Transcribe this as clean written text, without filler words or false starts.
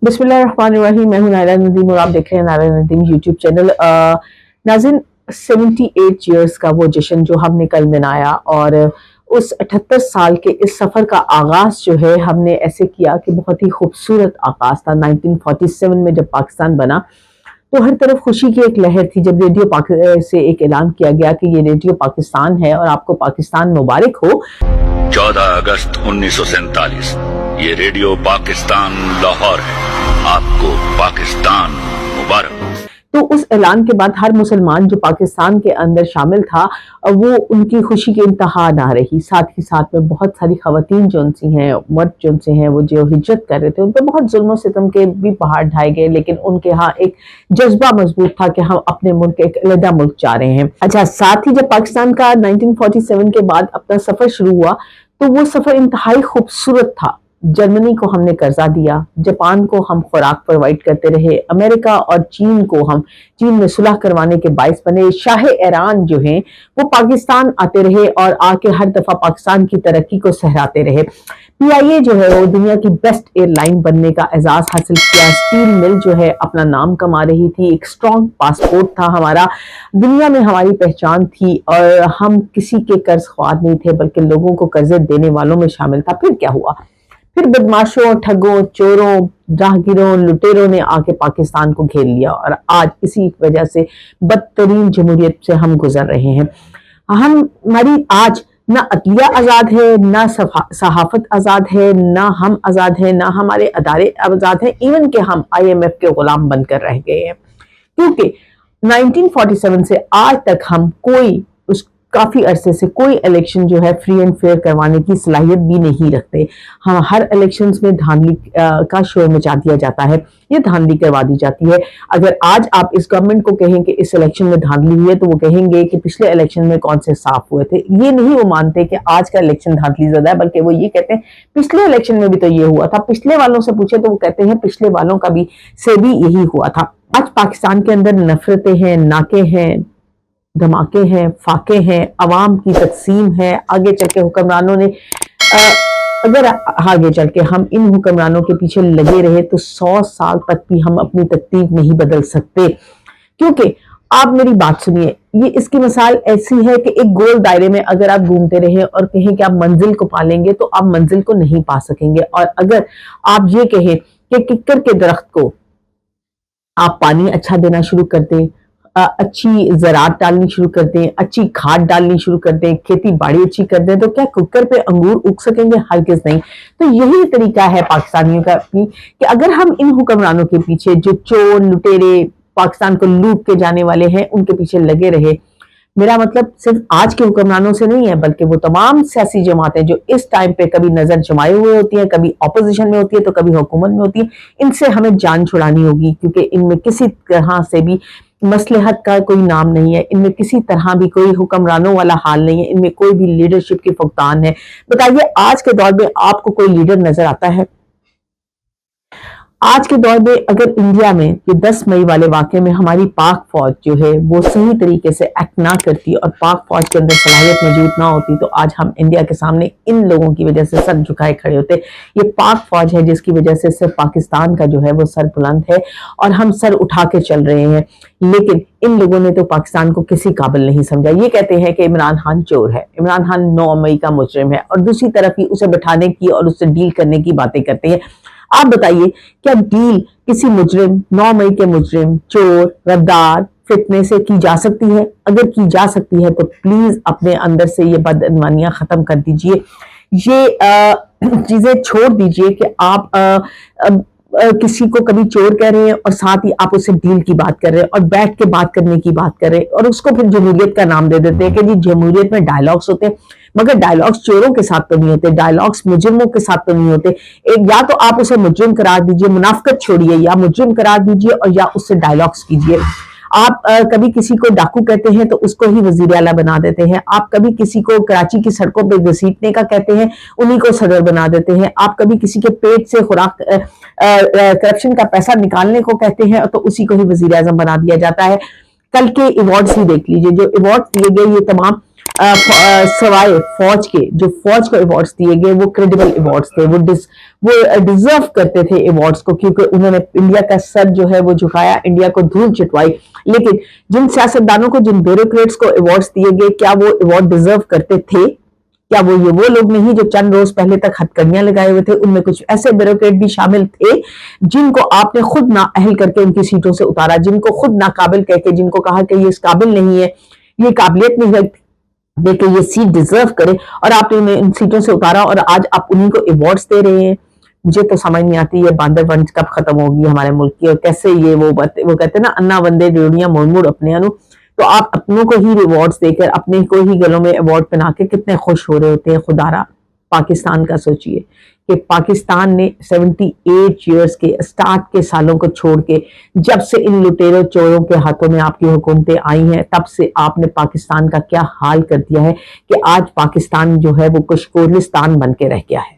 बिस्मिल्लाहिर्रहमानिर्रहीम। मैं हूं नायरा नदीम और आप देख रहे हैं नायरा नदीम यूट्यूब चैनल। नाज़रीन, 78 ईयर्स का वो जश्न जो हमने कल मनाया और उस 78 साल के इस सफ़र का आगाज़ जो है हमने ऐसे किया कि बहुत ही खूबसूरत आगाज़ था। 1947 में जब पाकिस्तान बना तो हर तरफ खुशी की एक लहर थी जब रेडियो से एक ऐलान किया गया कि ये रेडियो पाकिस्तान है और आपको पाकिस्तान मुबारक हो। 14 अगस्त 1947 ये रेडियो पाकिस्तान लाहौर है, आपको पाकिस्तान मुबारक। तो उस ऐलान के बाद हर मुसलमान जो पाकिस्तान के अंदर शामिल था वो उनकी खुशी की इंतहा ना रही। साथ ही साथ में बहुत सारी खवातीन जो उनसी हैं, मर्द जो उनसे हैं, वो जो हिज्रत कर रहे थे उन पर बहुत जुल्म और सितम के भी पहाड़ ढाए गए, लेकिन उनके यहाँ एक जज्बा मजबूत था कि हम अपने मुल्क एक अलग मुल्क जा रहे हैं। अच्छा, साथ ही जब पाकिस्तान का 1947 के बाद अपना सफर शुरू हुआ तो वो सफर इंतहाई खूबसूरत था। जर्मनी को हमने कर्जा दिया, जापान को हम खुराक प्रोवाइड करते रहे, अमेरिका और चीन में सुलह करवाने के बायस बने। शाह ईरान जो हैं वो पाकिस्तान आते रहे और आके हर दफा पाकिस्तान की तरक्की को सहराते रहे। पीआईए जो है वो दुनिया की बेस्ट एयरलाइन बनने का एजाज हासिल किया। स्टील मिल जो है अपना नाम कमा रही थी। एक स्ट्रॉन्ग पासपोर्ट था हमारा, दुनिया में हमारी पहचान थी और हम किसी के कर्ज ख्वार नहीं थे बल्कि लोगों को कर्जे देने वालों में शामिल था। फिर क्या हुआ? फिर बदमाशों, ठगों, चोरों, राहगीरों, लुटेरों ने आके पाकिस्तान को घेर लिया और आज इसी वजह से बदतरीन जमहूरियत से हम गुजर रहे हैं। हमारी आज ना अदलिया आज़ाद है, ना सहाफत आज़ाद है, ना हम आज़ाद हैं, ना हमारे अदारे आज़ाद हैं, इवन कि हम IMF के गुलाम बनकर रह गए हैं। क्योंकि 1947 से आज तक हम काफी अरसे से कोई इलेक्शन जो है फ्री एंड फेयर करवाने की सलाहियत भी नहीं रखते। हम हर इलेक्शंस में धांधली का शोर मचा दिया जाता है, ये धांधली करवा दी जाती है। अगर आज आप इस गवर्नमेंट को कहें कि इस इलेक्शन में धांधली हुई है तो वो कहेंगे कि पिछले इलेक्शन में कौन से साफ हुए थे। ये नहीं वो मानते कि आज का इलेक्शन धांधली ज्यादा है, बल्कि वो ये कहते हैं पिछले इलेक्शन में भी तो ये हुआ था। पिछले वालों से पूछे तो वो कहते हैं पिछले वालों का भी से भी यही हुआ था। आज पाकिस्तान के अंदर नफरतें हैं, नाके हैं, धमाके हैं, फाके हैं, अवाम की तकसीम है। आगे चल के हुक्मरानों ने अगर आगे चल के हम इन हुक्मरानों के पीछे लगे रहे तो 100 साल तक भी हम अपनी तकदीर नहीं बदल सकते। क्योंकि आप मेरी बात सुनिए, ये इसकी मिसाल ऐसी है कि एक गोल दायरे में अगर आप घूमते रहे और कहें कि आप मंजिल को पालेंगे तो आप मंजिल को नहीं पा सकेंगे। और अगर आप ये कहें कि किक्कर के दरख्त को आप पानी अच्छा देना शुरू कर दें, अच्छी ज़रात डालनी शुरू कर दें, अच्छी खाद डालनी शुरू कर दें, खेती बाड़ी अच्छी कर दें, तो क्या कुकर पे अंगूर उग सकेंगे? हरगिज़ नहीं। तो यही तरीका है पाकिस्तानियों का भी कि अगर हम इन हुक्मरानों के पीछे जो चोर लुटेरे पाकिस्तान को लूट के जाने वाले हैं उनके पीछे लगे रहे, मेरा मतलब सिर्फ आज के हुक्मरानों से नहीं है बल्कि वो तमाम सियासी जमातें जो इस टाइम पे कभी नजर जमाए हुए होती हैं, कभी अपोजिशन में होती है तो कभी हुकूमत में होती है, इनसे हमें जान छुड़ानी होगी। क्योंकि इनमें किसी तरह से भी मसलहत का कोई नाम नहीं है, इनमें किसी तरह भी कोई हुक्मरानों वाला हाल नहीं है, इनमें कोई भी लीडरशिप की फुकदान है। बताइए आज के दौर में आपको कोई लीडर नजर आता है? आज के दौर में अगर इंडिया में ये 10 मई वाले वाक़े में हमारी पाक फौज जो है वो सही तरीके से एक्ट ना करती और पाक फौज के अंदर सलाहियत मौजूद ना होती तो आज हम इंडिया के सामने इन लोगों की वजह से सर झुकाए खड़े होते। ये पाक फौज है जिसकी वजह से सिर्फ पाकिस्तान का जो है वो सर बुलंद है और हम सर उठा के चल रहे हैं। लेकिन इन लोगों ने तो पाकिस्तान को किसी काबिल नहीं समझा। ये कहते हैं कि इमरान खान चोर है, इमरान खान 9 मई का मुजरिम है और दूसरी तरफ ही उसे बैठाने की और उससे डील करने की बातें करते हैं। आप बताइए क्या डील किसी मुजरिम, 9 मई के मुजरिम, चोर, गद्दार, फितने से की जा सकती है? अगर की जा सकती है तो प्लीज अपने अंदर से ये बदअनवानियां खत्म कर दीजिए, ये चीजें छोड़ दीजिए कि आप किसी को कभी चोर कह रहे हैं और साथ ही आप उससे डील की बात कर रहे हैं और बैठ के बात करने की बात कर रहे हैं और उसको फिर जमहूरियत का नाम दे देते हैं कि जी जमहूरियत में डायलॉग्स होते हैं। मगर डायलॉग्स चोरों के साथ तो नहीं होते, डायलॉग्स मुजरिमों के साथ तो नहीं होते। एक या तो आप उसे मुजरिम करार दीजिए, मुनाफिकत छोड़िए, या मुजरिम करार दीजिए और या उससे डायलॉग्स कीजिए। आप कभी किसी को डाकू कहते हैं तो उसको ही वजीर आला बना देते हैं। आप कभी किसी को कराची की सड़कों पे घसीटने का कहते हैं, उन्हीं को सदर बना देते हैं। आप कभी किसी के पेट से खुराक करप्शन का पैसा निकालने को कहते हैं तो उसी को ही वजीर आजम बना दिया जाता है। कल के अवार्ड्स ही देख लीजिए, जो अवार्ड दिए गए ये तमाम सवाए फौज के, जो फौज को अवार्ड्स दिए गए वो क्रेडिबल अवार्ड्स थे, وہ ڈیزرو کرتے تھے ایوارڈز کو، کیونکہ انہوں نے انڈیا کا سر جو ہے وہ جھکایا، انڈیا کو دھول چٹوائی. لیکن جن سیاستدانوں کو، جن بیوروکریٹس کو ایوارڈز دیے گئے، کیا وہ ایوارڈ ڈیزرو کرتے تھے؟ کیا وہ لوگ نہیں جو چند روز پہلے تک ہتھکڑیاں لگائے ہوئے تھے؟ ان میں کچھ ایسے بیوروکریٹ بھی شامل تھے جن کو آپ نے خود نااہل کر کے ان کی سیٹوں سے اتارا، جن کو خود ناقابل کہہ کے، جن کو کہا کہ یہ اس قابل نہیں ہے، یہ قابلیت نہیں ہے کہ یہ سیٹ ڈیزرو کرے، اور آپ نے انہیں ان سیٹوں سے اتارا اور آج آپ انہیں کو ایوارڈز دے رہے ہیں. مجھے تو سمجھ نہیں آتی یہ باندر ونج کب ختم ہوگی ہمارے ملک کی، اور کیسے یہ وہ کہتے ہیں نا انا وندے ڈیوڑیاں موڑ موڑ اپنے انو. تو آپ اپنوں کو ہی ریوارڈز دے کر، اپنے کو ہی گلوں میں ایوارڈ پہنا کے کتنے خوش ہو رہے ہوتے ہیں. خدارا پاکستان کا سوچئے کہ پاکستان نے 78 ایئرز کے اسٹارٹ کے سالوں کو چھوڑ کے، جب سے ان لٹیروں چوروں کے ہاتھوں میں آپ کی حکومتیں آئی ہیں، تب سے آپ نے پاکستان کا کیا حال کر دیا ہے کہ آج پاکستان جو ہے وہ کشکولستان بن کے رہ گیا ہے.